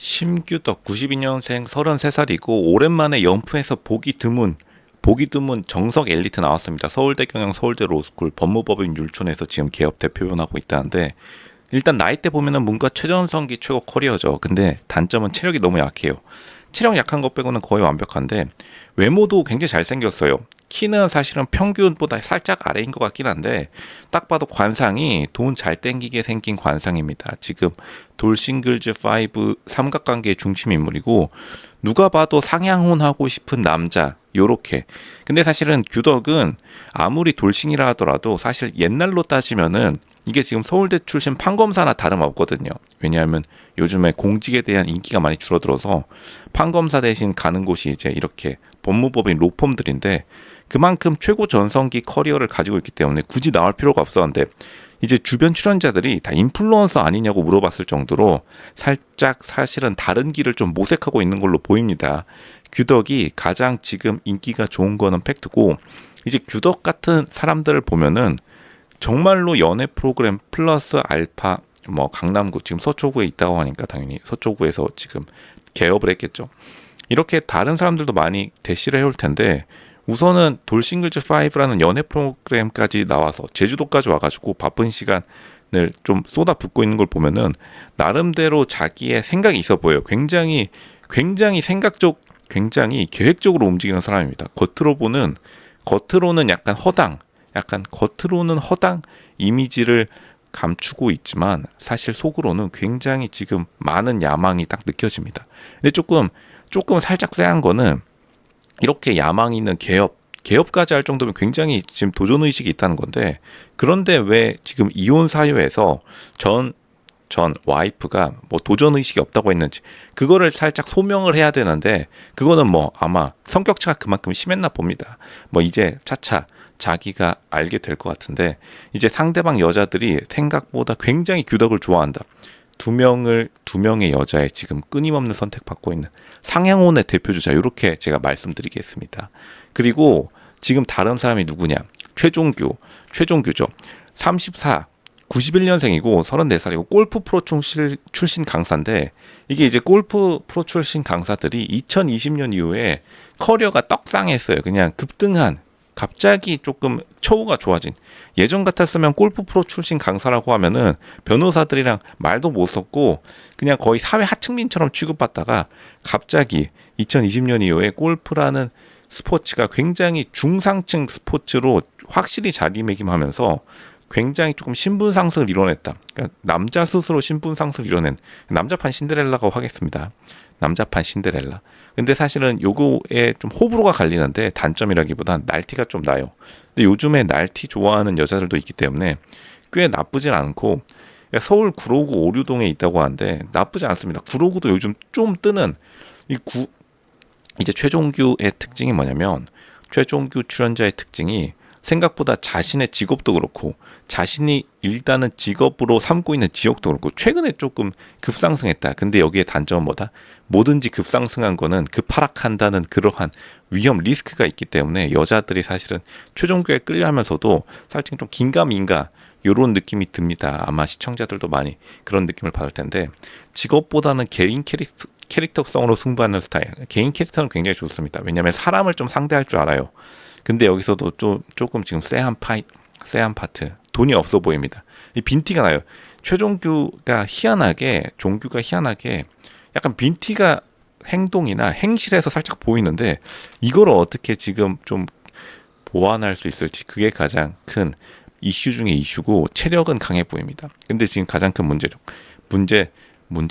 심규덕 92년생 33살이고 오랜만에 연프에서 보기 드문 정석 엘리트 나왔습니다. 서울대 경영 서울대 로스쿨 법무법인 율촌에서 지금 개업 대표연하고 있다는데, 일단 나이대 보면은 뭔가 최전성기 최고 커리어죠. 근데 단점은 체력이 너무 약해요. 체력 약한 것 빼고는 거의 완벽한데 외모도 굉장히 잘생겼어요. 키는 사실은 평균보다 살짝 아래인 것 같긴 한데 딱 봐도 관상이 돈 잘 땡기게 생긴 관상입니다. 지금 돌싱글즈 5 삼각관계의 중심 인물이고 누가 봐도 상향혼하고 싶은 남자 요렇게. 근데 사실은 규덕은 아무리 돌싱이라 하더라도 사실 옛날로 따지면은 이게 지금 서울대 출신 판검사나 다름없거든요. 왜냐하면 요즘에 공직에 대한 인기가 많이 줄어들어서 판검사 대신 가는 곳이 이제 이렇게 법무법인 로펌들인데, 그만큼 최고 전성기 커리어를 가지고 있기 때문에 굳이 나올 필요가 없었는데, 이제 주변 출연자들이 다 인플루언서 아니냐고 물어봤을 정도로 살짝 사실은 다른 길을 좀 모색하고 있는 걸로 보입니다. 규덕이 가장 지금 인기가 좋은 거는 팩트고, 이제 규덕 같은 사람들을 보면은 정말로 연애 프로그램 플러스 알파, 뭐 강남구 지금 서초구에 있다고 하니까 당연히 서초구에서 지금 개업을 했겠죠. 이렇게 다른 사람들도 많이 대시를 해올 텐데, 우선은 돌싱글즈 5라는 연애 프로그램까지 나와서 제주도까지 와가지고 바쁜 시간을 좀 쏟아붓고 있는 걸 보면은 나름대로 자기의 생각이 있어 보여요. 굉장히 굉장히 계획적으로 움직이는 사람입니다. 겉으로는 약간 겉으로는 허당 이미지를 감추고 있지만 사실 속으로는 굉장히 지금 많은 야망이 딱 느껴집니다. 근데 조금 살짝 쎄한 거는, 이렇게 야망이 있는 개업까지 할 정도면 굉장히 지금 도전의식이 있다는 건데, 그런데 왜 지금 이혼 사유에서 전 와이프가 뭐 도전의식이 없다고 했는지 그거를 살짝 소명을 해야 되는데, 그거는 뭐 아마 성격차가 그만큼 심했나 봅니다. 뭐 이제 차차 자기가 알게 될 것 같은데, 이제 상대방 여자들이 생각보다 굉장히 규덕을 좋아한다. 두 명의 여자에 지금 끊임없는 선택받고 있는 상향혼의 대표주자, 이렇게 제가 말씀드리겠습니다. 그리고 지금 다른 사람이 누구냐? 최종규죠. 34, 91년생이고 34살이고 골프 프로 출신 강사인데, 이게 이제 골프 프로 출신 강사들이 2020년 이후에 커리어가 떡상했어요. 그냥 급등한, 갑자기 조금 처우가 좋아진. 예전 같았으면 골프 프로 출신 강사라고 하면은 변호사들이랑 말도 못 섞고 그냥 거의 사회 하층민처럼 취급받다가 갑자기 2020년 이후에 골프라는 스포츠가 굉장히 중상층 스포츠로 확실히 자리매김하면서 굉장히 조금 신분 상승을 이뤄냈다. 그러니까 남자 스스로 신분 상승을 이뤄낸 남자판 신데렐라고 하겠습니다. 남자판 신데렐라. 근데 사실은 요거에 좀 호불호가 갈리는데, 단점이라기보단 날티가 좀 나요. 근데 요즘에 날티 좋아하는 여자들도 있기 때문에 꽤 나쁘진 않고, 서울 구로구 오류동에 있다고 하는데 나쁘지 않습니다. 구로구도 요즘 좀 뜨는 이제 최종규의 특징이 뭐냐면, 최종규 출연자의 특징이 생각보다 자신의 직업도 그렇고 자신이 일단은 직업으로 삼고 있는 지역도 그렇고 최근에 조금 급상승했다. 근데 여기에 단점은 뭐다? 뭐든지 급상승한 거는 급하락한다는 그러한 위험 리스크가 있기 때문에 여자들이 사실은 최종규에 끌려하면서도 살짝 좀 긴가민가 요런 느낌이 듭니다. 아마 시청자들도 많이 그런 느낌을 받을 텐데, 직업보다는 개인 캐릭터성으로 승부하는 스타일. 개인 캐릭터는 굉장히 좋습니다. 왜냐하면 사람을 좀 상대할 줄 알아요. 근데 여기서도 조금 지금 쎄한 파트, 돈이 없어 보입니다. 이 빈티가 나요. 종규가 희한하게 약간 빈티가 행동이나 행실에서 살짝 보이는데, 이걸 어떻게 지금 좀 보완할 수 있을지, 그게 가장 큰 이슈 중에 이슈고, 체력은 강해 보입니다. 근데 지금 가장 큰 문제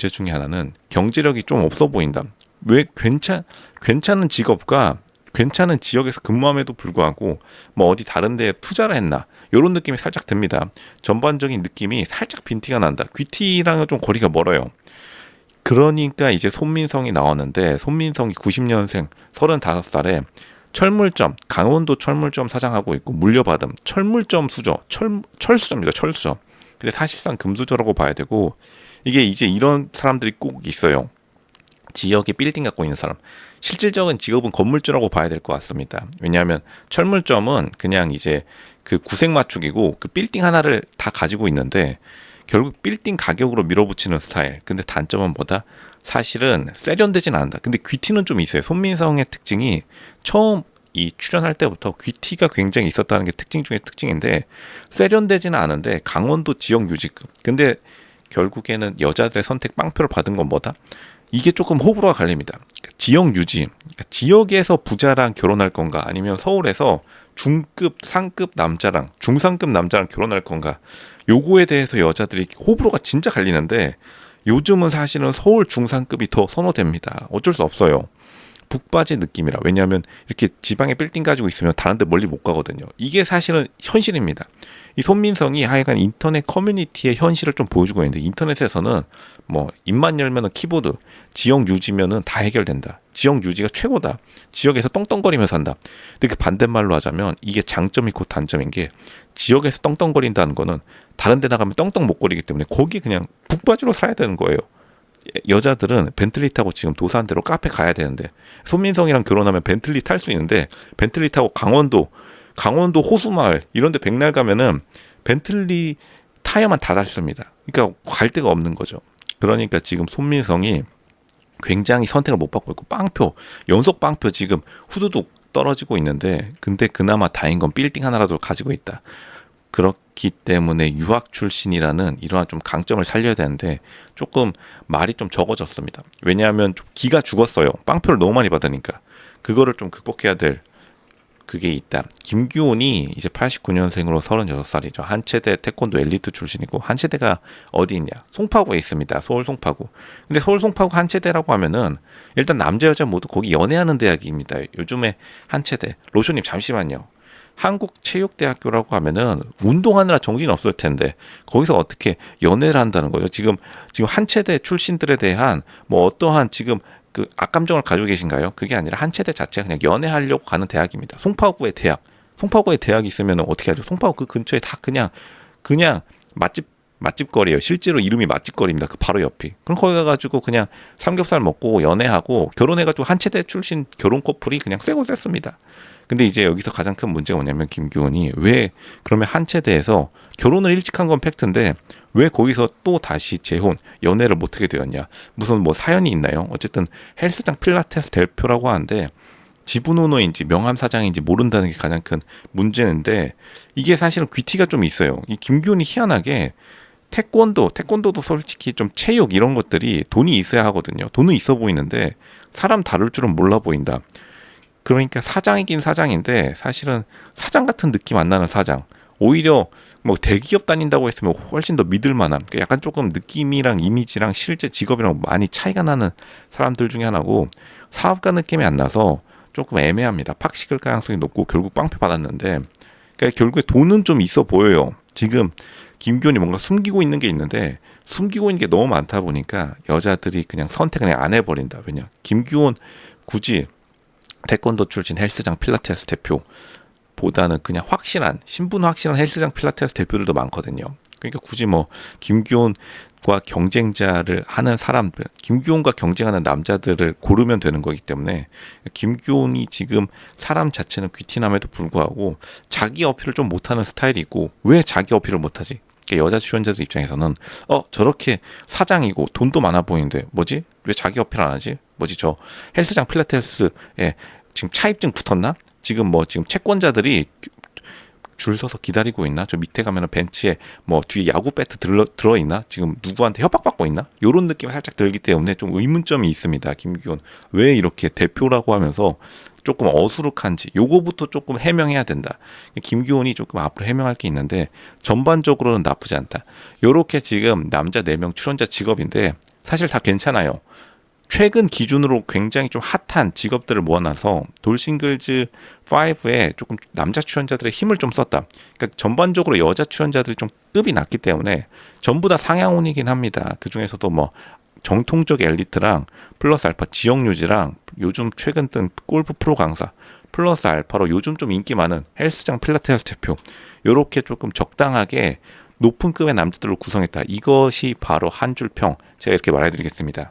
중에 하나는 경제력이 좀 없어 보인다. 왜 괜찮은 직업과 괜찮은 지역에서 근무함에도 불구하고 뭐 어디 다른 데에 투자를 했나, 이런 느낌이 살짝 듭니다. 전반적인 느낌이 살짝 빈티가 난다. 귀티랑은 좀 거리가 멀어요. 그러니까 이제 손민성이 나왔는데, 손민성이 90년생 35살에 철물점, 강원도 철물점 사장하고 있고, 물려받음 철물점 수저, 철수저입니다. 철수저. 근데 사실상 금수저라고 봐야 되고, 이게 이제 이런 사람들이 꼭 있어요. 지역에 빌딩 갖고 있는 사람. 실질적인 직업은 건물주라고 봐야 될 것 같습니다. 왜냐하면 철물점은 그냥 이제 그 구색 맞추기고 그 빌딩 하나를 다 가지고 있는데 결국 빌딩 가격으로 밀어붙이는 스타일. 근데 단점은 뭐다? 사실은 세련되진 않는다. 근데 귀티는 좀 있어요. 손민성의 특징이 처음 이 출연할 때부터 귀티가 굉장히 있었다는 게 특징 중에 특징인데 세련되지는 않은데 강원도 지역 유지급. 근데 결국에는 여자들의 선택 빵표를 받은 건 뭐다? 이게 조금 호불호가 갈립니다. 그러니까 지역 유지, 그러니까 지역에서 부자랑 결혼할 건가 아니면 서울에서 중급, 상급 남자랑 중상급 남자랑 결혼할 건가 요거에 대해서 여자들이 호불호가 진짜 갈리는데 요즘은 사실은 서울 중상급이 더 선호됩니다. 어쩔 수 없어요. 북바지 느낌이라. 왜냐하면 이렇게 지방에 빌딩 가지고 있으면 다른 데 멀리 못 가거든요. 이게 사실은 현실입니다. 이 손민성이 하여간 인터넷 커뮤니티의 현실을 좀 보여주고 있는데 인터넷에서는 뭐 입만 열면은 키보드, 지역 유지면은 다 해결된다. 지역 유지가 최고다. 지역에서 떵떵거리면서 산다. 근데 그 반대말로 하자면 이게 장점이 곧 단점인 게 지역에서 떵떵거린다는 거는 다른 데 나가면 떵떵 못 거리기 때문에 거기 그냥 북바지로 살아야 되는 거예요. 여자들은 벤틀리 타고 지금 도산대로 카페 가야 되는데 손민성이랑 결혼하면 벤틀리 탈 수 있는데 벤틀리 타고 강원도 호수마을 이런 데 백날 가면은 벤틀리 타야만 다 닳습니다. 그러니까 갈 데가 없는 거죠. 그러니까 지금 손민성이 굉장히 선택을 못 받고 있고 빵표 연속 빵표 지금 후두둑 떨어지고 있는데 근데 그나마 다행인 건 빌딩 하나라도 가지고 있다. 그렇기 때문에 유학 출신이라는 이러한 좀 강점을 살려야 되는데 조금 말이 좀 적어졌습니다. 왜냐하면 좀 기가 죽었어요. 빵표를 너무 많이 받으니까. 그거를 좀 극복해야 될 그게 있다. 김규훈이 이제 89년생으로 36살이죠. 한체대 태권도 엘리트 출신이고 한체대가 어디 있냐? 송파구에 있습니다. 서울 송파구. 근데 서울 송파구 한체대라고 하면은 일단 남자 여자 모두 거기 연애하는 대학입니다. 요즘에 한체대. 로쇼님 잠시만요. 한국체육대학교라고 하면은 운동하느라 정신 없을 텐데 거기서 어떻게 연애를 한다는 거죠? 지금 한체대 출신들에 대한 뭐 어떠한 지금 그 악감정을 가지고 계신가요? 그게 아니라 한체대 자체가 그냥 연애하려고 가는 대학입니다. 송파구의 대학이 있으면 어떻게 하죠? 송파구 그 근처에 다 그냥 맛집 거리예요. 실제로 이름이 맛집 거리입니다. 그 바로 옆이. 그럼 거기 가가지고 그냥 삼겹살 먹고 연애하고 결혼해가지고 한체대 출신 결혼 커플이 그냥 쎄고 쎄습니다. 근데 이제 여기서 가장 큰 문제가 뭐냐면 김규훈이 왜 그러면 한체대에서 결혼을 일찍 한 건 팩트인데 왜 거기서 또 다시 재혼 연애를 못하게 되었냐 무슨 뭐 사연이 있나요? 어쨌든 헬스장 필라테스 대표라고 하는데 지분 오너인지 명함 사장인지 모른다는 게 가장 큰 문제인데 이게 사실은 귀티가 좀 있어요. 이 김규훈이 희한하게 태권도도 솔직히 좀 체육 이런 것들이 돈이 있어야 하거든요. 돈은 있어 보이는데 사람 다룰 줄은 몰라 보인다. 그러니까 사장이긴 사장인데 사실은 사장 같은 느낌 안 나는 사장. 오히려 뭐 대기업 다닌다고 했으면 훨씬 더 믿을 만한 약간 조금 느낌이랑 이미지랑 실제 직업이랑 많이 차이가 나는 사람들 중에 하나고 사업가 느낌이 안 나서 조금 애매합니다. 팍식을 가능성이 높고 결국 빵표 받았는데 그러니까 결국에 돈은 좀 있어 보여요. 지금 김규훈이 뭔가 숨기고 있는 게 있는데 숨기고 있는 게 너무 많다 보니까 여자들이 그냥 선택을 그냥 안 해버린다. 왜냐 김규훈 굳이 태권도 출신 헬스장 필라테스 대표보다는 그냥 신분 확실한 헬스장 필라테스 대표들도 많거든요. 그러니까 굳이 뭐 김규훈과 경쟁자를 하는 사람들, 김규훈과 경쟁하는 남자들을 고르면 되는 거기 때문에 김규훈이 지금 사람 자체는 귀티남에도 불구하고 자기 어필을 좀 못하는 스타일이고 왜 자기 어필을 못하지? 그러니까 여자 출연자들 입장에서는 저렇게 사장이고 돈도 많아 보이는데 뭐지? 왜 자기 어필 안 하지? 뭐지 저 헬스장 필라테스에 지금 차입증 붙었나? 지금 채권자들이 줄 서서 기다리고 있나? 저 밑에 가면은 벤치에 뭐 뒤에 야구 배트 들어 있나? 지금 누구한테 협박받고 있나? 요런 느낌이 살짝 들기 때문에 좀 의문점이 있습니다. 김규훈 왜 이렇게 대표라고 하면서 조금 어수룩한지 요거부터 조금 해명해야 된다. 김규훈이 조금 앞으로 해명할 게 있는데 전반적으로는 나쁘지 않다. 요렇게 지금 남자 4명 출연자 직업인데 사실 다 괜찮아요. 최근 기준으로 굉장히 좀 핫한 직업들을 모아놔서 돌싱글즈 5에 조금 남자 출연자들의 힘을 좀 썼다. 그러니까 전반적으로 여자 출연자들이 좀 급이 낮기 때문에 전부 다 상향혼이긴 합니다. 그 중에서도 뭐 정통적 엘리트랑 플러스 알파 지역 유지랑 요즘 최근 뜬 골프 프로 강사 플러스 알파로 요즘 좀 인기 많은 헬스장 필라테스 대표 요렇게 조금 적당하게 높은 급의 남자들로 구성했다. 이것이 바로 한 줄 평 제가 이렇게 말해드리겠습니다.